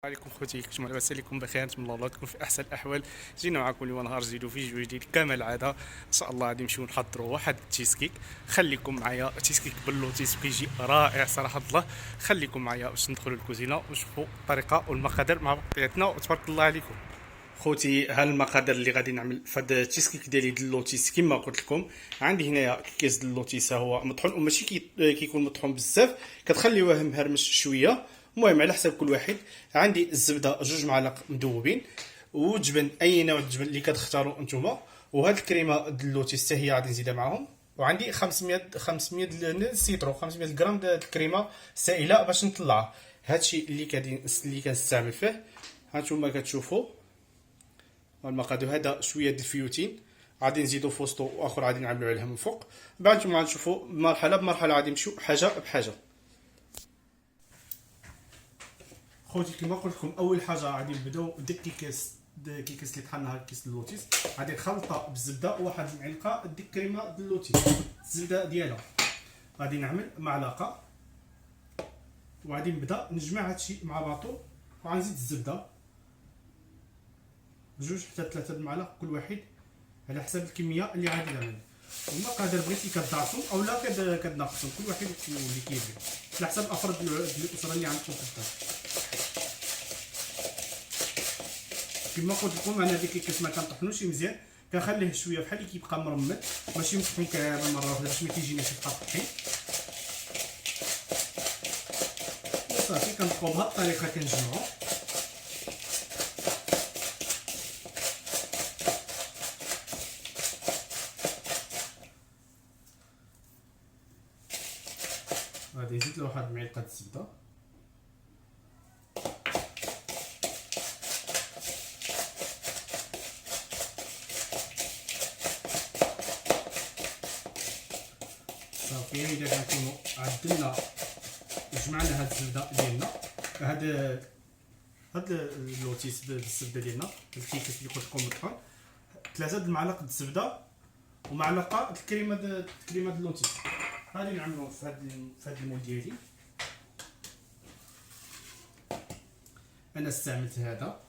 عليكم خوتي، كنتم لاباس عليكم بخير؟ نتمنى الله تكون في احسن الاحوال. جينا معكم اليوم نهار جديد وفيديو جديد كما العاده. ان شاء الله غادي نمشيو نحضروا واحد التشيز خليكم معايا. تشيز باللوتيس كيجي رائع صراحه الله. خليكم معايا باش ندخلوا الكوزينه ونشوفوا الطريقه والمقادير مع بعضياتنا وتبارك الله عليكم. خوتي، ها المقادير اللي غادي نعمل في هذا التشيز ديالي د اللوتيس. كما قلت لكم عندي هنايا كيس د اللوتيس، هو مطحون وماشي كيكون مطحون بزاف، كتخليوه مهرمش شويه. المهم على حسب كل واحد. عندي الزبده 2 معالق مذوبين، وجبن اي نوع جبن اللي كتختاروا نتوما، وهاد الكريمه د اللوتيس حتى هي غادي نزيدها معاهم. وعندي 500 السيترو، 500 غرام د الكريمه سائله باش نطلعها. هادشي اللي كنستعمل فيه. هانتوما كتشوفوا المقادير. هذا شويه د الفيوتين غادي نزيدو في وسطو، واخر غادي نعملو عليها من فوق. بعد نتوما غتشوفوا مرحله بمرحله غادي نمشيو حاجه بحاجه. خوتي كما قلت لكم، اول حاجه غادي نبداو بديك كيكاس اللي طحناها، كيس اللوتيس غادي نخلطها بالزبده وواحد المعلقه ديك الكريمه د اللوتيس. الزبده ديالها غادي نعمل معلقه، وغادي نبدا نجمع هادشي مع بعضو، وغنزيد الزبده 2 حتى 3 المعالق كل واحد على حسب الكميه اللي غادي نعمل. المقادير بغيتي كتضاعفهم اولا كتناقصهم، كل واحد اللي كيبغي على حسب افراد الاسره اللي عندكم في الدار. كما قلت لكم انا ديك الكيس ما كنطحنوش مزيان، كنخليه شويه بحال اللي كيبقى مرمد، ماشي مطحون كامل مره واحده باش ما كيجيناش يبقى طحين. وصافي كنبقاو بهاد الطريقه كنجمعو. غادي نزيد له واحد المعلقه الزبده، صافي. الا كنكونوا عدلنا جمعنا هاد الزبده ديالنا، هاد اللوتيس بالزبده ديالنا، الكيكس اللي قلت لكم مطحون، 3 المعالق د الزبده ومعلقه الكريمه د اللوتيس. غادي نعملهم في هاد المول ديالي. انا استعملت هذا.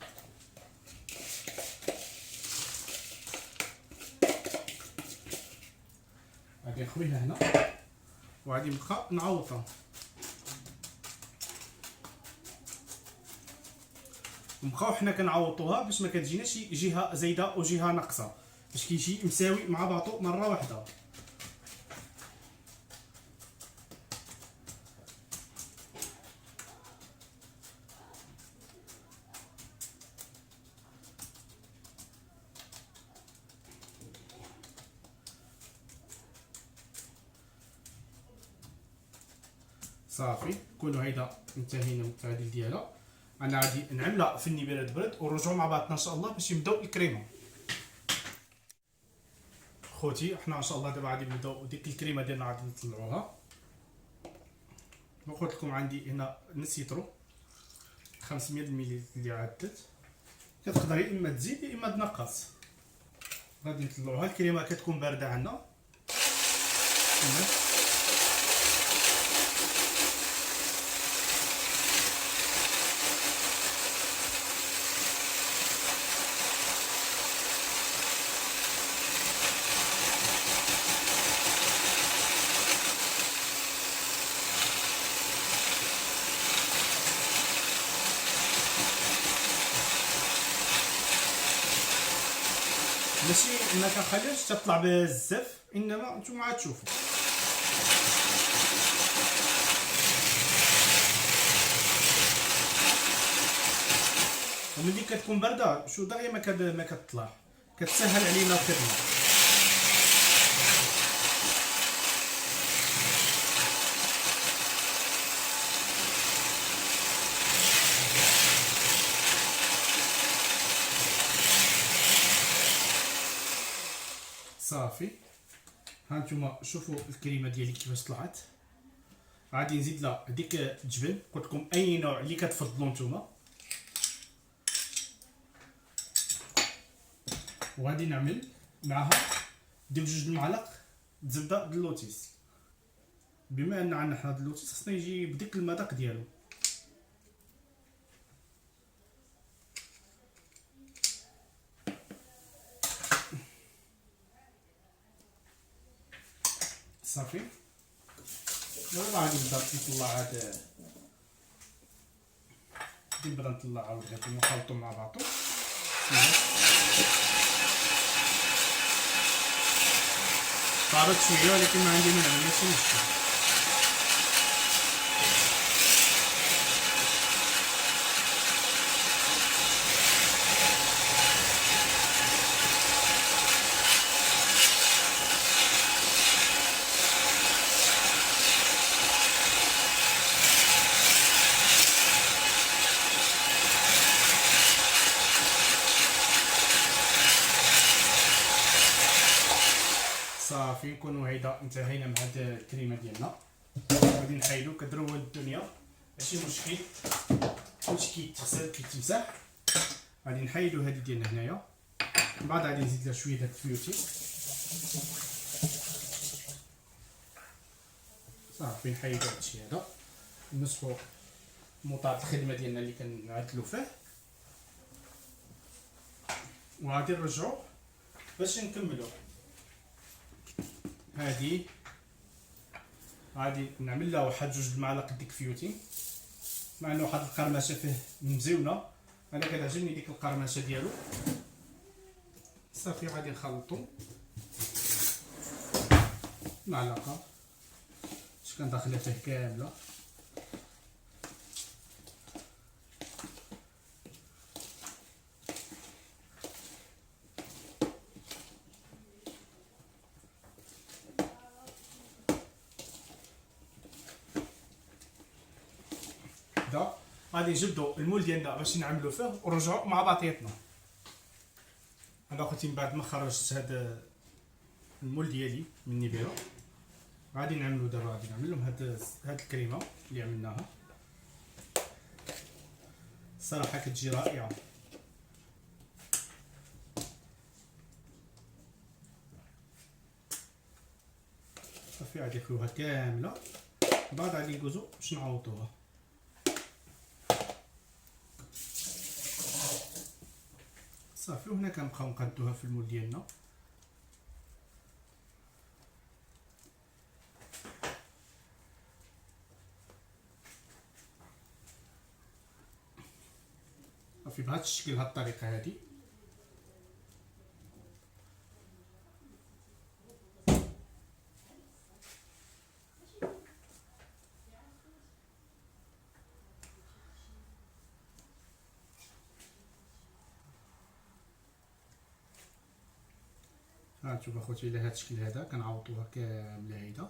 غادي نخويها هنا وغادي نبقى نعوضها، نبقاو حنا كنعوضوها باش ما كتجيناش جهه زايده وجهه ناقصه، باش كيجي مساوي مع بعضو مره واحده. صافي كونوا هيدا انتهينا من التعديل ديالها. انا غادي نعملها في النبرد برد ونرجعوا مع بعضنا ان شاء الله باش نبداو الكريمه. خوتي حنا ان شاء الله دابا غادي نبداو ديك الكريمه ديالنا غادي نطلعوها. ما قلت لكم عندي هنا نسيترو 500 ملل اللي عدت، كتقدر يا اما تزيد يا اما تنقص. غادي نطلعوها. الكريمه كتكون بارده عندنا. ماشي ما كنخليوش تطلع بزاف، انما نتوما غتشوفوا. وملي كتكون بارده شو دغيا ما كتطلع، كتسهل علينا الخدمه. صافي هانتوما شوفوا الكريمه ديالي كيفاش طلعت. غادي نزيد لها ديك الجبن، قلت لكم اي نوع اللي كتفضلوا نتوما. وغادي نعمل معها ديك 2 المعالق زبده د اللوتيس. بما ان عندنا حنا د اللوتيس خصنا يجي بديك المذاق ديالو. صافي. دابا غادي نبدا نطلع هاد نبدا نطلع عاود هادي ونخلطو مع بعضو. طارت شويه ولكن ما عندي مانع، ماشي مشكل. صافي نكونوا هيدا انتهينا مع هاد الكريمه ديالنا. غادي نحيدو كدروا الدنيا ماشي مشكل، كلشي كيتغسل كيتمسح. غادي نحيدو هادي ديالنا هنايا، من بعد غادي نزيد لها شويه ديال الفيوتي. صافي نحيدو هادشي هذا، نصفو مطار الخدمه ديالنا اللي كنعدلو فيه، وغادي نرجعو باش نكملو. هادي غادي نعمل لها واحد 2 المعالق ديك الفيوتين، مع انه واحد القرمشه فيه مزيونه، انا كتعجبني ديك القرمشه ديالو. صافي غادي نخلطو معلقه اش كندخلها فيه كامله. غادي نجبدو المول ديالنا باش نعملو فيه ونرجعو مع باطياتنا. انا اخوتي من بعد ما خرجت هذا المول ديالي من نيبيرو، غادي نعملو دابا، غادي نعمل لهم هاد الكريمه اللي عملناها. الصراحه كتجي رائعه. صافي غادي نخلوها كامله، من بعد غادي ندوزو باش نعوضوها. صافي وهنا كنبقاو نقادوها في المول ديالنا. صافي بهذا الشكل، بهذه الطريقه هذه. هانتوما اخوتي على هذا الشكل هذا كنعوضوها كامله هيدا.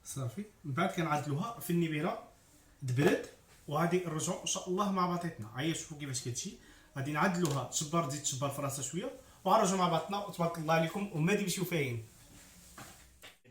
صافي من بعد كنعدلوها في النبيره تبرد، وغادي نرجعوا ان شاء الله مع باطيتنا. عيا شوفوا كيفاش كتجي. غادي نعدلوها تشبر، تزيد تشبر في راسها شويه، وغنرجعوا مع بعضنا. وتبارك الله عليكم وما تمشيو فاين.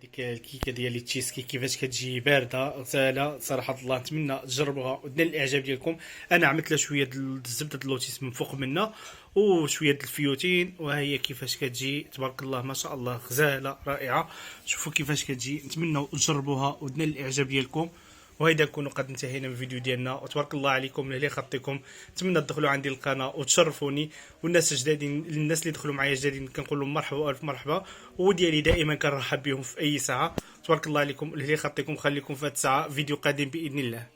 ديك الكيكه ديال التشيز كيك كيفاش كتجي بارده غزاله، صراحه الله نتمنى تجربوها ودنا الاعجاب ديالكم. انا عملت لها شويه الزبده اللوتيس من فوق منها وشويه الفيوتين، وهي كيفاش كتجي تبارك الله ما شاء الله غزاله رائعه. شوفوا كيفاش كتجي، نتمنى تجربوها ودنا الاعجاب ديالكم. وهيدا نكونوا قد انتهينا من الفيديو ديالنا، وتبارك الله عليكم اللي خطيكم. نتمنى تدخلوا عندي القناه وتشرفوني، والناس الجدادين الناس اللي دخلوا معايا جدادين كنقول لهم مرحبا والف مرحبا، وديالي دائما كنرحب بهم في اي ساعه. تبارك الله عليكم اللي خطيكم. خليكم في هذه الساعه فيديو قادم باذن الله.